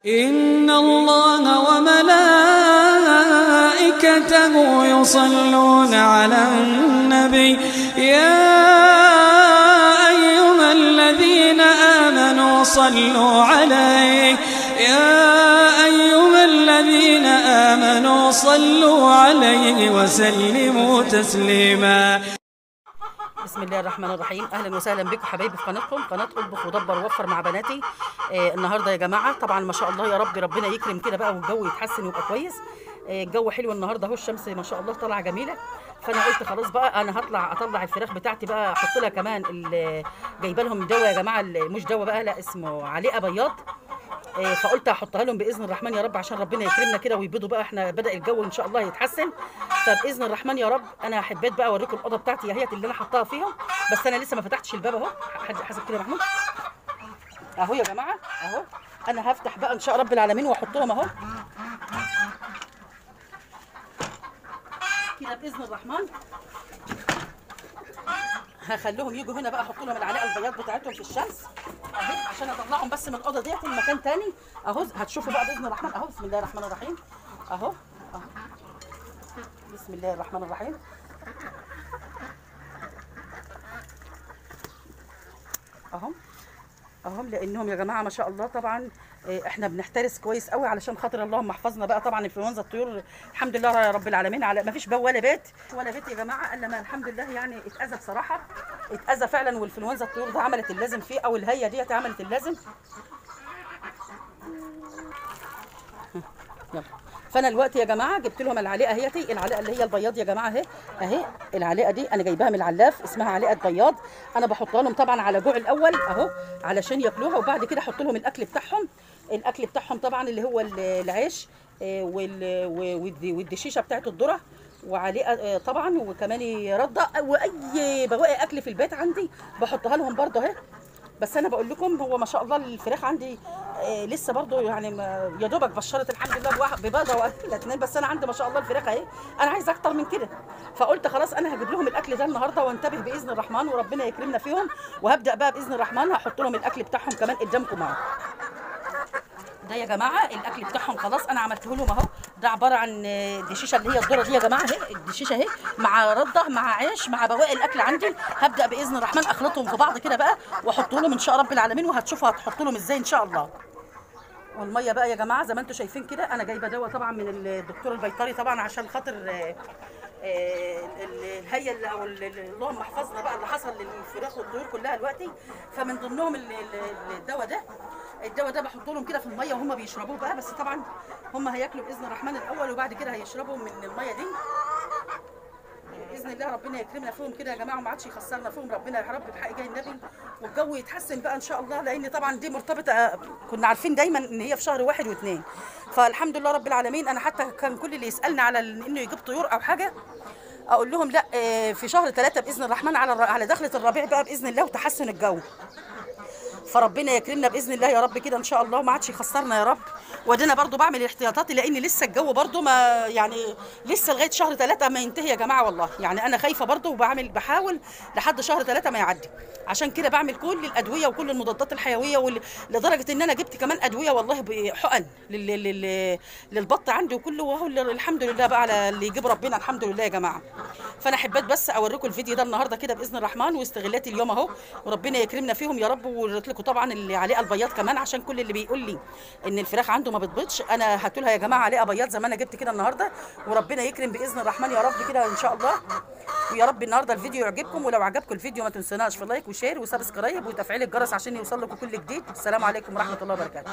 إن الله وملائكته يصلون على النبي يا أيها الذين آمنوا صلوا عليه وسلموا تسليما. بسم الله الرحمن الرحيم. اهلا وسهلا بكم حبايبي في قناتكم، قناه اطبخ ودبر ووفر مع بناتي. النهارده يا جماعه طبعا ما شاء الله يا رب ربنا يكرم كده بقى والجو يتحسن ويبقى كويس. الجو حلو النهارده اهو، الشمس ما شاء الله طالعه جميله. فانا قلت خلاص بقى انا اطلع الفراخ بتاعتي بقى، احط لها كمان جايبه لهم دواء يا جماعه، مش دواء بقى، لا اسمه عليقه بياض. فقلت احطها لهم باذن الرحمن يا رب عشان ربنا يكرمنا كده ويبيضوا بقى. احنا بدا الجو ان شاء الله يتحسن، فباذن الرحمن يا رب. انا حبيت بقى اوريكم الاوضه بتاعتي اهيت اللي انا حطاها فيهم، بس انا لسه ما فتحتش الباب اهو. حد حاسب كده يا محمود اهو يا جماعه اهو. انا هفتح بقى ان شاء رب العالمين واحطهم اهو كده باذن الرحمن. هخليهم يجوا هنا بقى، احط لهم العلاقه البياض بتاعتهم في الشمس اهي عشان اطلعهم بس من الاوضه ديت لمكان تاني اهو. هتشوفوا بقى باذن الرحمن اهو. بسم الله الرحمن الرحيم اهو اهو. بسم الله الرحمن الرحيم اهو اهم. لانهم يا جماعه ما شاء الله طبعا احنا بنحترس كويس قوي علشان خاطر اللهم احفظنا بقى. طبعا انفلونزا الطيور الحمد لله يا رب العالمين، على ما فيش باب ولا بيت يا جماعه الا ما الحمد لله يعني اتاذى بصراحه، اتاذى فعلا. والانفلونزا الطيور ده عملت اللازم فيه، او الهيه ديت عملت اللازم. يلا. فانا دلوقتي يا جماعه جبت لهم العليقه اهيتي، العليقه اللي هي البياض يا جماعه اهي العليقه دي انا جايباها من العلاف، اسمها عليقه بياض. انا بحطها لهم طبعا على جوع الاول اهو علشان ياكلوها، وبعد كده احط لهم الاكل بتاعهم طبعا اللي هو العيش والدشيشه بتاعت الذره وعليقه طبعا، وكمان رده، واي بواقي اكل في البيت عندي بحطها لهم برده اهي. بس انا بقول لكم هو ما شاء الله الفراخ عندي لسه برضو يعني يا دوبك بشرت الحمد لله ببيضه ولا اتنين، بس انا عندي ما شاء الله الفراخ اهي. انا عايزه اكتر من كده، فقلت خلاص انا هجيب لهم الاكل ده النهارده وانتبه باذن الرحمن وربنا يكرمنا فيهم. وهبدا بقى باذن الرحمن هحط لهم الاكل بتاعهم كمان قدامكم اهو. ده يا جماعه الاكل بتاعهم خلاص انا عملته لهم اهو. ده عباره عن الدشيشه اللي هي الذره دي يا جماعه اهي، الدشيشه اهي مع رده مع عيش مع بواقي الاكل عندي. هبدا باذن الرحمن اخلطهم في بعض كده بقى واحط لهم ان شاء رب العالمين، وهتشوفوا هتحط لهم ازاي ان شاء الله. والميه بقى يا جماعه زي ما انتم شايفين كده، انا جايبه دواء طبعا من الدكتور البيطري طبعا عشان خاطر الهية او اللهم احفظنا بقى اللي حصل للفراخ والطيور كلها دلوقتي. فمن ضمنهم الدواء ده بحط لهم كده في الميه وهم بيشربوه بقى. بس طبعا هم هياكلوا باذن الرحمن الاول وبعد كده هيشربوا من الميه دي باذن الله. ربنا يكرمنا فيهم كده يا جماعه وما عادش يخسرنا فيهم ربنا يا رب بحق جاي النبي، والجو يتحسن بقى ان شاء الله. لان طبعا دي مرتبطه، كنا عارفين دايما ان هي في شهر 1 و2، فالحمد لله رب العالمين. انا حتى كان كل اللي يسالنا على انه يجيب طيور او حاجه اقول لهم لا، في شهر 3 باذن الرحمن على دخله الربيع بقى باذن الله وتحسن الجو. فربنا يكرمنا باذن الله يا رب كده ان شاء الله وما عادش يخسرنا يا رب. وادينا برضو بعمل احتياطاتي لان لسه الجو برضو ما يعني لسه لغايه شهر 3 ما ينتهي يا جماعه. والله يعني انا خايفه برضو بحاول لحد شهر 3 ما يعدي. عشان كده بعمل كل الادويه وكل المضادات الحيويه لدرجه ان انا جبت كمان ادويه والله بحقن للبط عندي وكله، وهو الحمد لله بقى على اللي يجيب ربنا الحمد لله يا جماعه. فانا حبيت بس اوريكم الفيديو ده النهارده كده باذن الرحمن واستغلاتي اليوم اهو، وربنا يكرمنا فيهم يا رب. ووريت لكم طبعا اللي عليها البياض كمان عشان كل اللي بيقول لي ان الفراخ عنده ما بتبيضش، انا هاتوا لها يا جماعه عليها بياض زي ما انا جبت كده النهارده. وربنا يكرم باذن الرحمن يا رب كده ان شاء الله. ويا رب النهارده الفيديو يعجبكم، ولو عجبكم الفيديو ما تنسوناش في لايك وشير وسبسكرايب وتفعيل الجرس عشان يوصل لكم كل جديد. السلام عليكم ورحمه الله وبركاته.